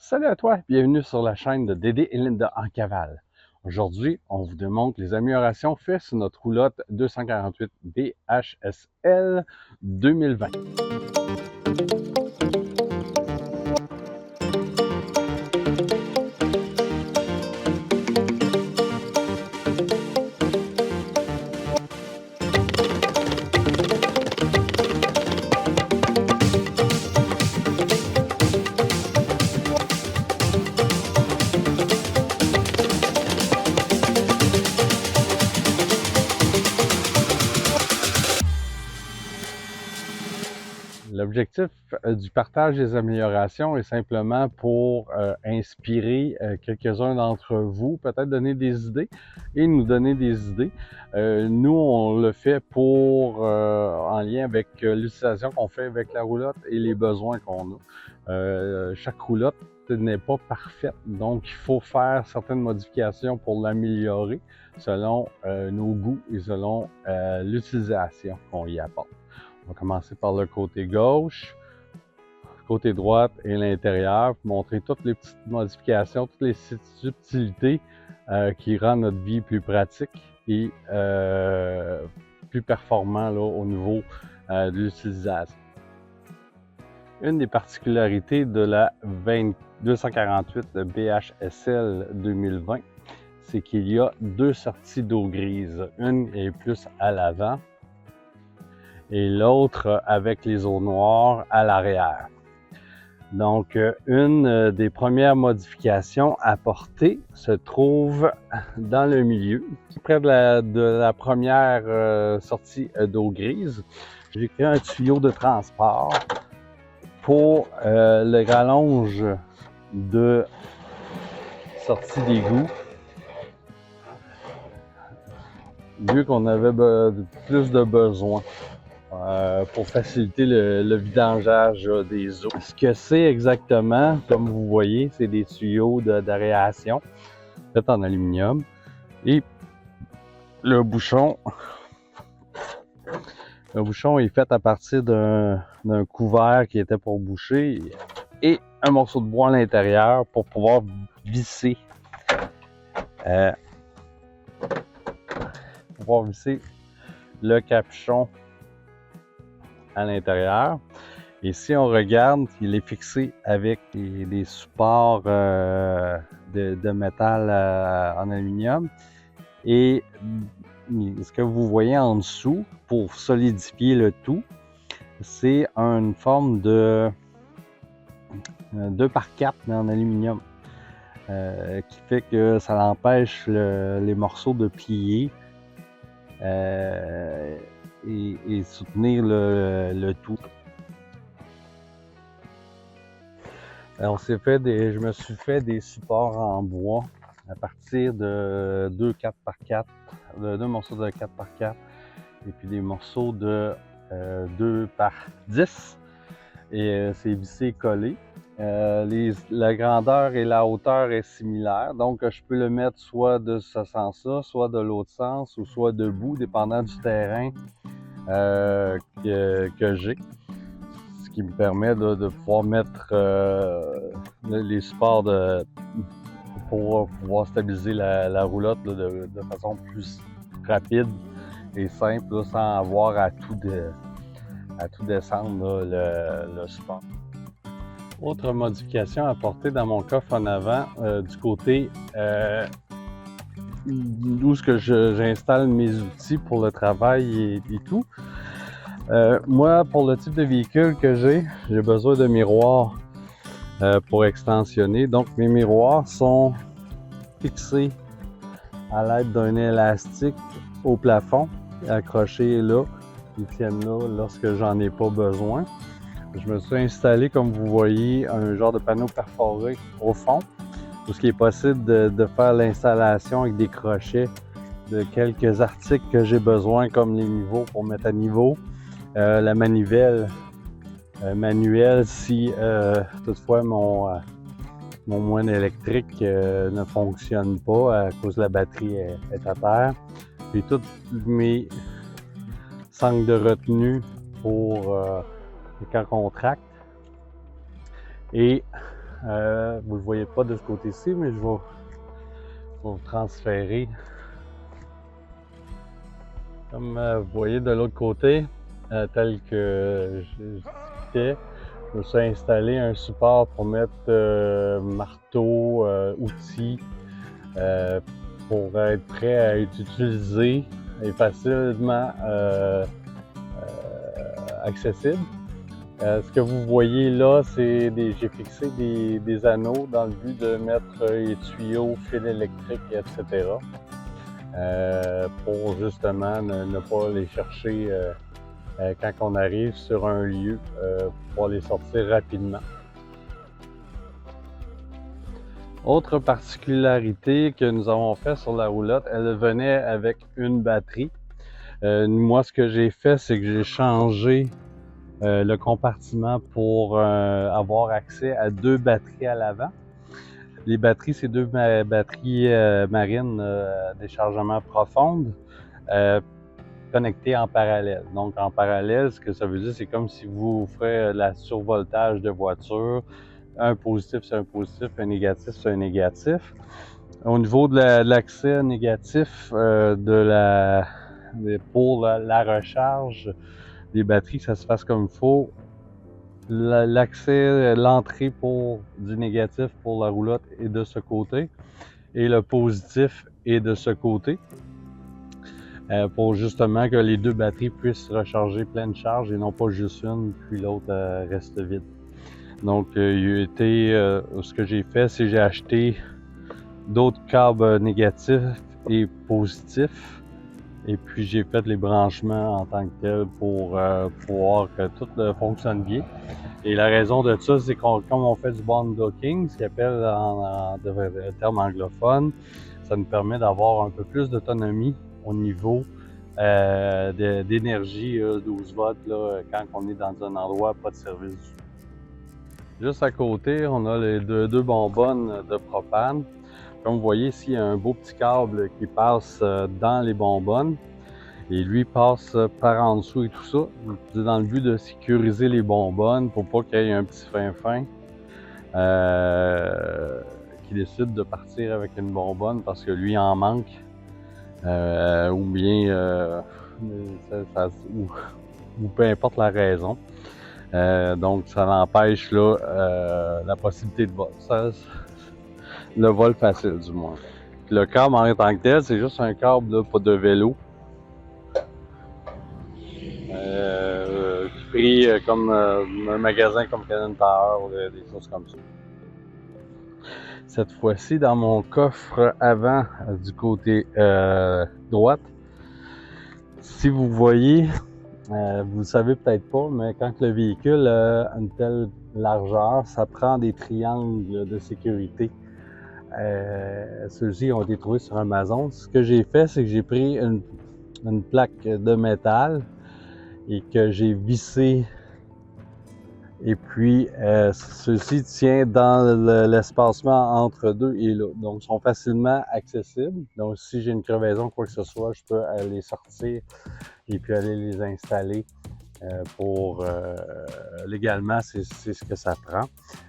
Salut à toi, bienvenue sur la chaîne de Dédé et Linda en cavale. Aujourd'hui, on vous démontre les améliorations faites sur notre roulotte 248 BHSL 2020. L'objectif du partage des améliorations est simplement pour inspirer quelques-uns d'entre vous, peut-être donner des idées et nous donner des idées. Nous, on le fait pour en lien avec l'utilisation qu'on fait avec la roulotte et les besoins qu'on a. Chaque roulotte n'est pas parfaite, donc il faut faire certaines modifications pour l'améliorer selon nos goûts et selon l'utilisation qu'on y apporte. On va commencer par le côté gauche, côté droite et l'intérieur pour montrer toutes les petites modifications, toutes les subtilités qui rendent notre vie plus pratique et plus performant là, au niveau de l'utilisation. Une des particularités de la 248 BHSL 2020, c'est qu'il y a deux sorties d'eau grise. Une est plus à l'avant et l'autre avec les eaux noires à l'arrière. Donc, une des premières modifications apportées se trouve dans le milieu, près de la première sortie d'eau grise. J'ai créé un tuyau de transport pour le rallonge de sortie d'égout, vu qu'on avait plus de besoin. Pour faciliter le vidangeage des eaux. Ce que c'est exactement, comme vous voyez, c'est des tuyaux d'aération faits en aluminium. Et le bouchon est fait à partir d'un couvert qui était pour boucher et un morceau de bois à l'intérieur pour pouvoir visser le capuchon à l'intérieur. Et si on regarde, il est fixé avec des supports de métal en aluminium. Et ce que vous voyez en dessous, pour solidifier le tout, c'est une forme de 2x4 mais en aluminium. Qui fait que ça empêche les morceaux de plier. Et soutenir le tout. Alors, je me suis fait des supports en bois à partir de deux morceaux de 4x4 et puis des morceaux de 2x10 et c'est vissé et collé. La grandeur et la hauteur est similaire, donc je peux le mettre soit de ce sens-là, soit de l'autre sens, ou soit debout, dépendant du terrain que j'ai. Ce qui me permet de pouvoir mettre les supports pour pouvoir stabiliser la roulotte là, de façon plus rapide et simple, là, sans avoir à tout descendre là, le support. Autre modification apportée dans mon coffre en avant, du côté d'où j'installe mes outils pour le travail et tout. Moi, pour le type de véhicule que j'ai besoin de miroirs pour extensionner. Donc, mes miroirs sont fixés à l'aide d'un élastique au plafond, accrochés là. Ils tiennent là lorsque j'en ai pas besoin. Je me suis installé, comme vous voyez, un genre de panneau perforé au fond, tout ce qui est possible de faire l'installation avec des crochets de quelques articles que j'ai besoin, comme les niveaux pour mettre à niveau, la manivelle manuelle si toutefois mon moine électrique ne fonctionne pas à cause de la batterie est à terre. Et toutes mes sangles de retenue pour quand on tracte. Et Vous ne le voyez pas de ce côté-ci, mais je vais vous transférer. Comme vous voyez de l'autre côté, tel que j'expliquais, je me suis installé un support pour mettre marteau, outils, pour être prêt à être utilisé et facilement accessible. Ce que vous voyez là, c'est j'ai fixé des anneaux dans le but de mettre les tuyaux, fils électriques, etc. Pour justement ne pas les chercher quand on arrive sur un lieu, pour pouvoir les sortir rapidement. Autre particularité que nous avons fait sur la roulotte, elle venait avec une batterie. Moi, ce que j'ai fait, c'est que j'ai changé le compartiment pour avoir accès à 2 batteries à l'avant. Les batteries, c'est 2 batteries marines déchargement profondes connectées en parallèle. Donc en parallèle, ce que ça veut dire, c'est comme si vous ferez la survoltage de voiture. Un positif, c'est un positif, un négatif, c'est un négatif. Au niveau de l'accès négatif pour la recharge des batteries, que ça se fasse comme il faut. L'entrée pour du négatif pour la roulotte est de ce côté et le positif est de ce côté pour justement que les 2 batteries puissent recharger pleine charge et non pas juste une puis l'autre reste vide. Donc ce que j'ai fait, c'est que j'ai acheté d'autres câbles négatifs et positifs. Et puis j'ai fait les branchements en tant que tel pour voir que tout fonctionne bien. Et la raison de ça, c'est comme on fait du bond docking, ce qu'on appelle en termes anglophones, ça nous permet d'avoir un peu plus d'autonomie au niveau d'énergie 12 volts là, quand on est dans un endroit pas de service du tout. Juste à côté, on a les deux bonbonnes de propane. Comme vous voyez ici, il y a un beau petit câble qui passe dans les bonbonnes et lui passe par en dessous et tout ça. C'est dans le but de sécuriser les bonbonnes pour pas qu'il y ait un petit fin qui décide de partir avec une bonbonne parce que lui en manque ou bien ou peu importe la raison. Donc ça l'empêche là la possibilité de vol. Le vol facile du moins. Puis le câble en tant que tel, c'est juste un câble là, pas de vélo. Pris comme un magasin comme Cannon Tower ou des choses comme ça. Cette fois-ci, dans mon coffre avant du côté droite, si vous voyez, vous le savez peut-être pas, mais quand le véhicule a une telle largeur, ça prend des triangles de sécurité. Ceux-ci ont été trouvés sur Amazon. Ce que j'ai fait, c'est que j'ai pris une plaque de métal et que j'ai vissé. Et puis, ceci tient dans l'espacement entre 2 et là. Donc, ils sont facilement accessibles. Donc, si j'ai une crevaison, quoi que ce soit, je peux les sortir et puis aller les installer pour légalement, c'est ce que ça prend.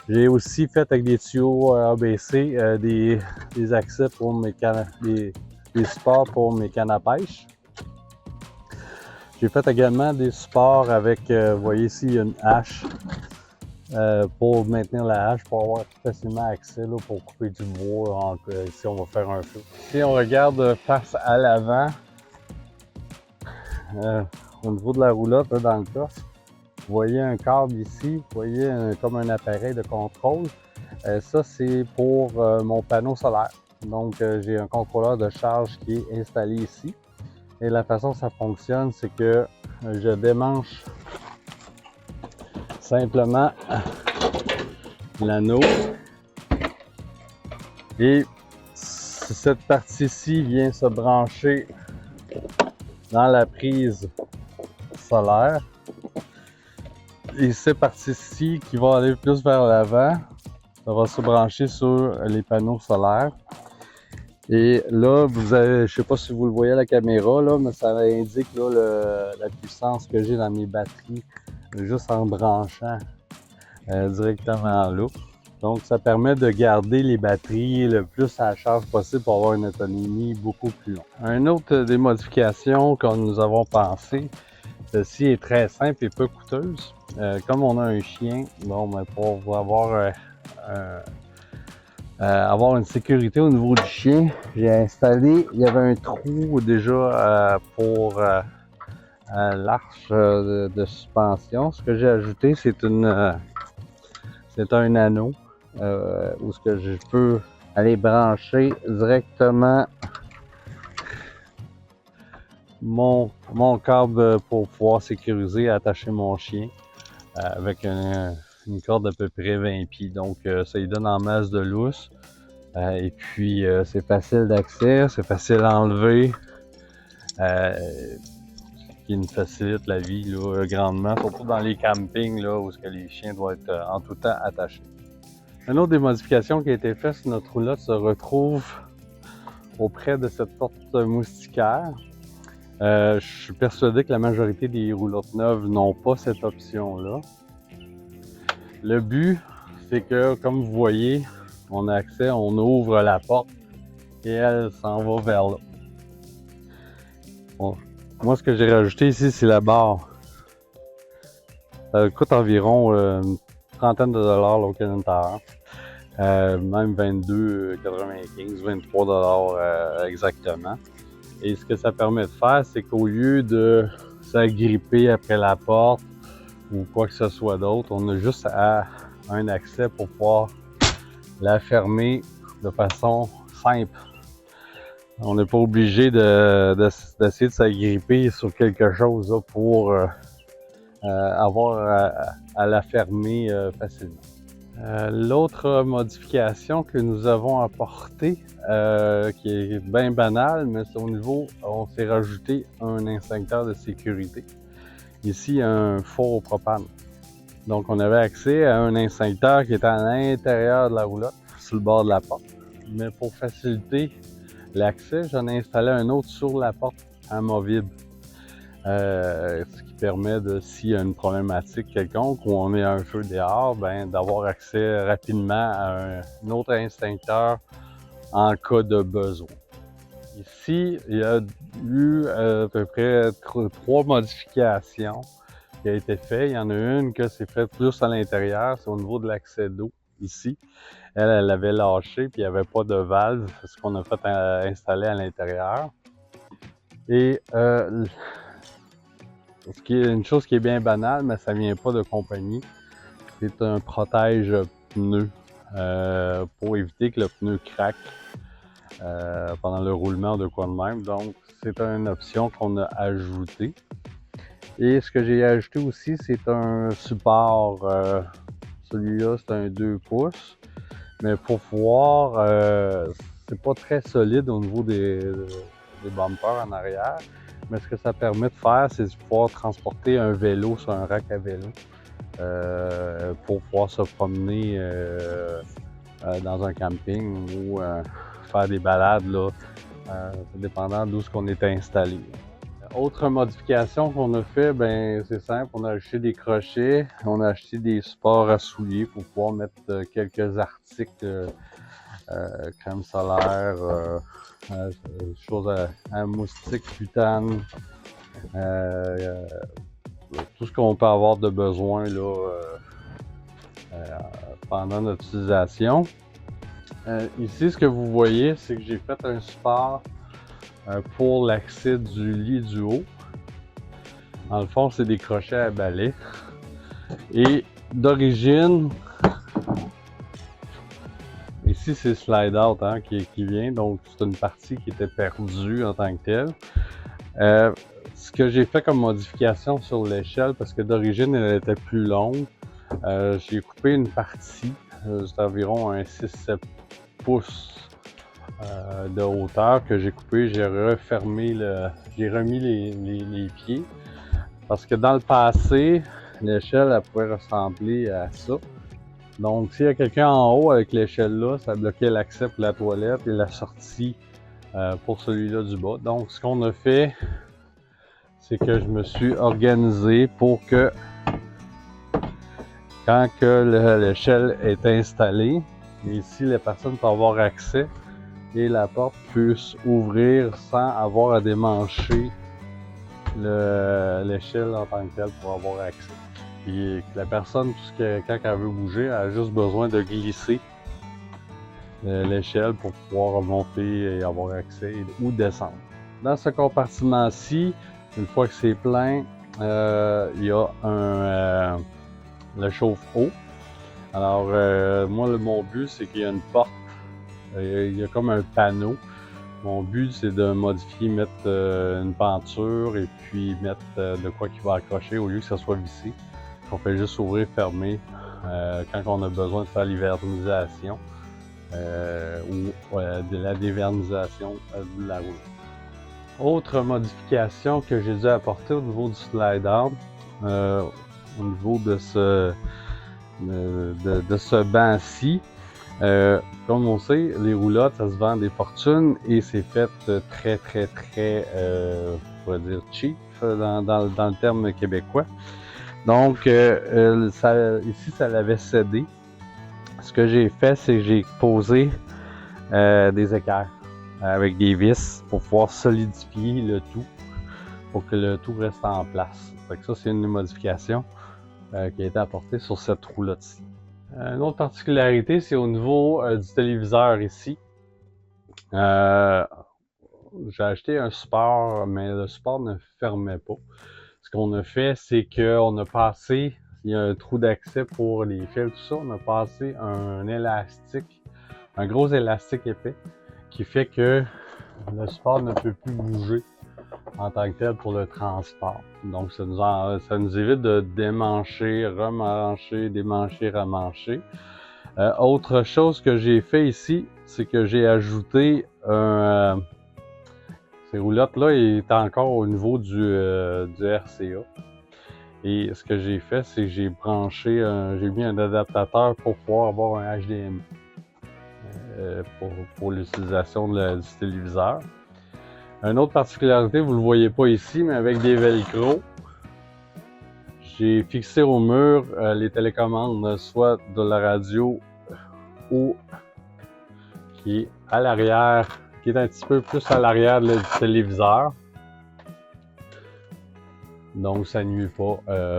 J'ai aussi fait avec des tuyaux ABC des accès pour des supports pour mes cannes à pêche. J'ai fait également des supports avec, vous voyez ici, il y a une hache pour maintenir la hache, pour avoir facilement accès là, pour couper du bois si on va faire un feu. Si on regarde face à l'avant, au niveau de la roulotte, là, dans le coffre, vous voyez un câble ici, vous voyez comme un appareil de contrôle. Ça, c'est pour mon panneau solaire. Donc, j'ai un contrôleur de charge qui est installé ici. Et la façon que ça fonctionne, c'est que je démanche simplement l'anneau. Et cette partie-ci vient se brancher dans la prise solaire. Et cette partie-ci qui va aller plus vers l'avant, ça va se brancher sur les panneaux solaires. Et là, vous avez, je sais pas si vous le voyez à la caméra, là, mais ça indique là, la puissance que j'ai dans mes batteries juste en branchant directement là. Donc, ça permet de garder les batteries le plus à la charge possible pour avoir une autonomie beaucoup plus longue. Une autre des modifications que nous avons pensé, celle-ci est très simple et peu coûteuse. Comme on a un chien, bon, ben, pour avoir une sécurité au niveau du chien, j'ai installé, il y avait un trou déjà pour l'arche de suspension. Ce que j'ai ajouté, c'est un anneau où ce que je peux aller brancher directement mon câble pour pouvoir sécuriser et attacher mon chien avec une corde d'à peu près 20 pieds. Donc ça lui donne en masse de lousse. Et puis c'est facile d'accès, c'est facile à enlever. Qui nous facilite la vie là, grandement, surtout dans les campings là, où les chiens doivent être en tout temps attachés. Une autre des modifications qui a été faite sur notre roulotte se retrouve auprès de cette porte moustiquaire. Je suis persuadé que la majorité des roulottes neuves n'ont pas cette option-là. Le but, c'est que, comme vous voyez, on a accès, on ouvre la porte et elle s'en va vers là. Bon. Moi, ce que j'ai rajouté ici, c'est la barre. Ça coûte environ une trentaine de dollars là, au Canada. Même 22,95, 23 dollars exactement. Et ce que ça permet de faire, c'est qu'au lieu de s'agripper après la porte ou quoi que ce soit d'autre, on a juste un accès pour pouvoir la fermer de façon simple. On n'est pas obligé d'essayer de s'agripper sur quelque chose là, pour avoir à la fermer facilement. L'autre modification que nous avons apportée, qui est bien banale, mais c'est au niveau, on s'est rajouté un extincteur de sécurité. Ici, un four au propane. Donc, on avait accès à un extincteur qui était à l'intérieur de la roulotte, sur le bord de la porte. Mais pour faciliter l'accès, j'en ai installé un autre sur la porte amovible. Ce qui permet de, s'il y a une problématique quelconque ou on est à un feu dehors, ben, d'avoir accès rapidement à un autre extincteur en cas de besoin. Ici, il y a eu à peu près 3 modifications qui ont été faites. Il y en a une que c'est fait plus à l'intérieur, c'est au niveau de l'accès d'eau ici. Elle avait lâché puis il n'y avait pas de valve, c'est ce qu'on a fait installer à l'intérieur. Et ce qui est une chose qui est bien banale, mais ça vient pas de compagnie, c'est un protège pneu pour éviter que le pneu craque pendant le roulement de quoi de même. Donc, c'est une option qu'on a ajoutée. Et ce que j'ai ajouté aussi, c'est un support. Celui-là, c'est un 2 pouces. Mais pour pouvoir, c'est pas très solide au niveau des bumpers en arrière. Mais ce que ça permet de faire, c'est de pouvoir transporter un vélo sur un rack à vélo pour pouvoir se promener dans un camping ou faire des balades, là, dépendant d'où on est installé. Autre modification qu'on a fait, ben c'est simple, on a acheté des crochets, on a acheté des supports à souliers pour pouvoir mettre quelques articles, crème solaire, choses à moustiques, cutanes, tout ce qu'on peut avoir de besoin là, pendant notre utilisation. Ici, ce que vous voyez, c'est que j'ai fait un support pour l'accès du lit du haut. Dans le fond, c'est des crochets à balai. Et d'origine, ici c'est slide out hein, qui vient, donc c'est une partie qui était perdue en tant que telle. Ce que j'ai fait comme modification sur l'échelle, parce que d'origine elle était plus longue, j'ai coupé une partie, c'est environ un 6-7 pouces de hauteur que j'ai coupé, j'ai refermé j'ai remis les pieds parce que dans le passé l'échelle elle pouvait ressembler à ça. Donc s'il y a quelqu'un en haut avec l'échelle là, ça bloquait l'accès pour la toilette et la sortie pour celui-là du bas. Donc ce qu'on a fait, c'est que je me suis organisé pour que Quand que l'échelle est installée, ici la personne peut avoir accès et la porte puisse ouvrir sans avoir à démancher l'échelle en tant que telle pour avoir accès. Puis la personne, quand elle veut bouger, elle a juste besoin de glisser l'échelle pour pouvoir monter et avoir accès ou descendre. Dans ce compartiment-ci, une fois que c'est plein, il y a le chauffe-eau. Alors, moi, mon but, c'est qu'il y a une porte, il y a comme un panneau. Mon but, c'est de modifier, mettre une penture et puis mettre de quoi qui va accrocher au lieu que ça soit vissé. On fait juste ouvrir, fermer quand on a besoin de faire l'hivernisation ou de la dévernisation de la roue. Autre modification que j'ai dû apporter au niveau du slide-out, au niveau de ce banc-ci, comme on sait, les roulottes, ça se vend des fortunes et c'est fait très, on pourrait dire cheap dans le terme québécois. Donc, ici, ça l'avait cédé. Ce que j'ai fait, c'est que j'ai posé des équerres avec des vis pour pouvoir solidifier le tout, pour que le tout reste en place. Fait que ça, c'est une modification qui a été apportée sur cette roulotte-ci. Une autre particularité, c'est au niveau du téléviseur ici. J'ai acheté un support, mais le support ne fermait pas. Ce qu'on a fait, c'est qu'on a passé, il y a un trou d'accès pour les fils, tout ça, on a passé un élastique, un gros élastique épais, qui fait que le support ne peut plus bouger en tant que tel pour le transport. Donc, ça nous évite de démancher, remancher, démancher, remancher. Autre chose que j'ai fait ici, c'est que j'ai ajouté ces roulottes-là est encore au niveau du RCA. Et ce que j'ai fait, c'est que j'ai branché, j'ai mis un adaptateur pour pouvoir avoir un HDMI pour l'utilisation du téléviseur. Une autre particularité, vous ne le voyez pas ici, mais avec des velcro, j'ai fixé au mur les télécommandes, soit de la radio ou qui est à l'arrière, qui est un petit peu plus à l'arrière du téléviseur. Donc, ça nuit pas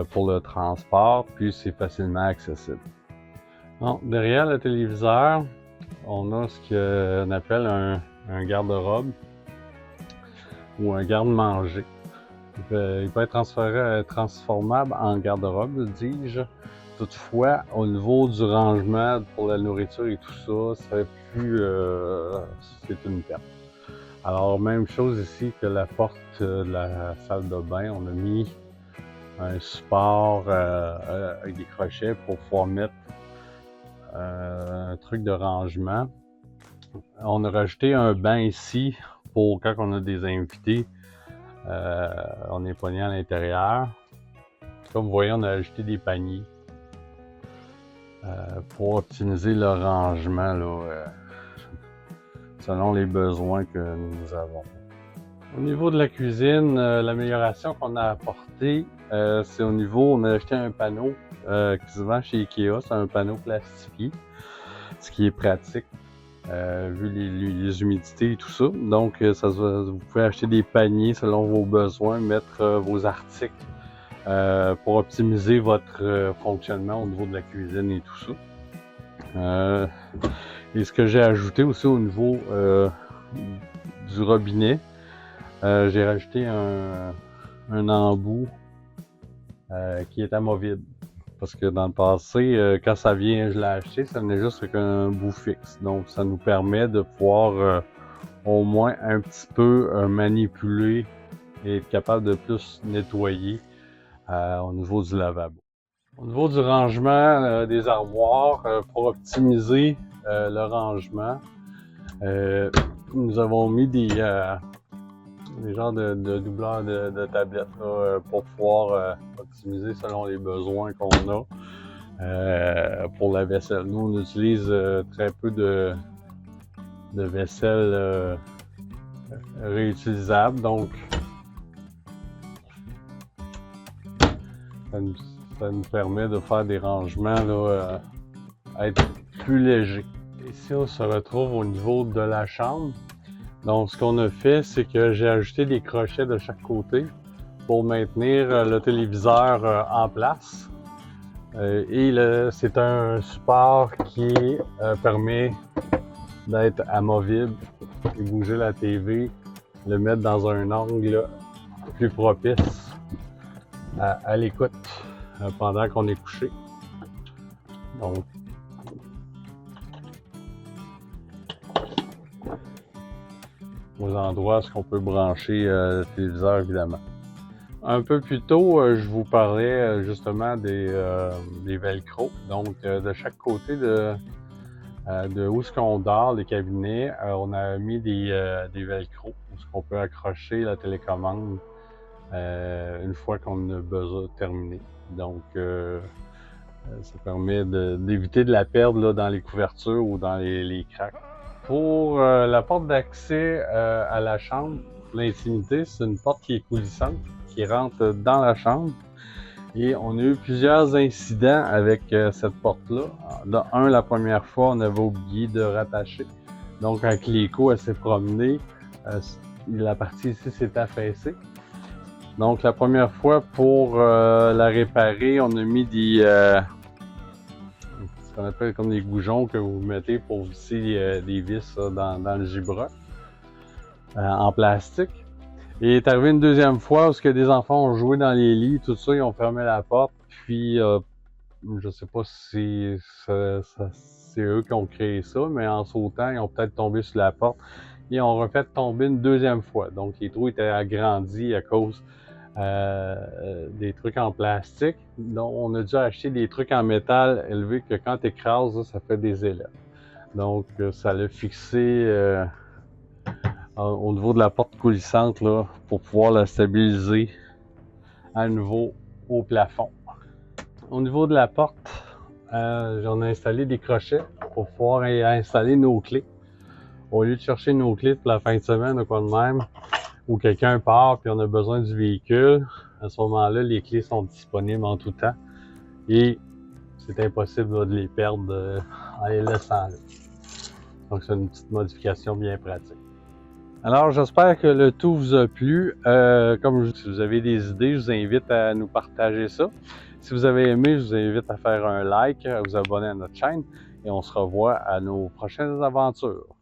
pour le transport, puis c'est facilement accessible. Donc, derrière le téléviseur, on a ce qu'on appelle un garde-robe ou un garde-manger. Il peut être transformable en garde-robe, dis-je. Toutefois, au niveau du rangement pour la nourriture et tout ça, c'est une perte. Alors, même chose ici que la porte de la salle de bain, on a mis un support avec des crochets pour pouvoir mettre un truc de rangement. On a rajouté un banc ici pour quand on a des invités, on est pogné à l'intérieur. Comme vous voyez, on a ajouté des paniers pour optimiser le rangement là, selon les besoins que nous avons. Au niveau de la cuisine, l'amélioration qu'on a apportée, c'est au niveau, on a acheté un panneau qui se vend chez Ikea, c'est un panneau plastifié, ce qui est pratique vu les humidités et tout ça. Donc, vous pouvez acheter des paniers selon vos besoins, mettre vos articles pour optimiser votre fonctionnement au niveau de la cuisine et tout ça. Et ce que j'ai ajouté aussi au niveau du robinet, j'ai rajouté un embout qui est amovible. Parce que dans le passé, quand ça vient, je l'ai acheté, ça venait juste avec un bout fixe. Donc, ça nous permet de pouvoir au moins un petit peu manipuler et être capable de plus nettoyer au niveau du lavabo. Au niveau du rangement des armoires, pour optimiser le rangement, nous avons mis des genres de doubleurs de tablettes là, pour pouvoir optimiser selon les besoins qu'on a pour la vaisselle. Nous, on utilise très peu de vaisselle réutilisable, donc Ça nous permet de faire des rangements là, être plus légers. Ici, on se retrouve au niveau de la chambre. Donc, ce qu'on a fait, c'est que j'ai ajouté des crochets de chaque côté pour maintenir le téléviseur en place. Et c'est un support qui permet d'être amovible et bouger la TV, le mettre dans un angle plus propice à l'écoute pendant qu'on est couché. Donc, aux endroits où on peut brancher le téléviseur, évidemment. Un peu plus tôt, je vous parlais justement des velcro. Donc, de chaque côté de où est-ce qu'on dort, les cabinets, on a mis des velcro où est-ce qu'on peut accrocher la télécommande une fois qu'on a besoin terminé. Donc, ça permet d'éviter de la perdre là, dans les couvertures ou dans les cracks. Pour la porte d'accès à la chambre, l'intimité, c'est une porte qui est coulissante, qui rentre dans la chambre. Et on a eu plusieurs incidents avec cette porte-là. La première fois, on avait oublié de rattacher. Donc, avec l'écho, elle s'est promenée. La partie ici s'est affaissée. Donc, la première fois, pour la réparer, on a mis ce qu'on appelle comme des goujons que vous mettez pour visser des vis dans le gibra en plastique. Et il est arrivé une deuxième fois où des enfants ont joué dans les lits, tout ça, ils ont fermé la porte, puis je sais pas si c'est eux qui ont créé ça, mais en sautant, ils ont peut-être tombé sur la porte et ont refait tomber une deuxième fois. Donc les trous étaient agrandis à cause des trucs en plastique. Donc on a dû acheter des trucs en métal élevé que quand tu écrases, ça fait des élèves. Donc ça l'a fixé au niveau de la porte coulissante là, pour pouvoir la stabiliser à nouveau au plafond. Au niveau de la porte, j'en ai installé des crochets pour pouvoir installer nos clés. Au lieu de chercher nos clés pour la fin de semaine ou quoi de même, ou quelqu'un part puis on a besoin du véhicule, à ce moment-là, les clés sont disponibles en tout temps et c'est impossible là, de les perdre en les laissant là. Donc c'est une petite modification bien pratique. Alors, j'espère que le tout vous a plu. Si vous avez des idées, je vous invite à nous partager ça. Si vous avez aimé, je vous invite à faire un like, à vous abonner à notre chaîne et on se revoit à nos prochaines aventures.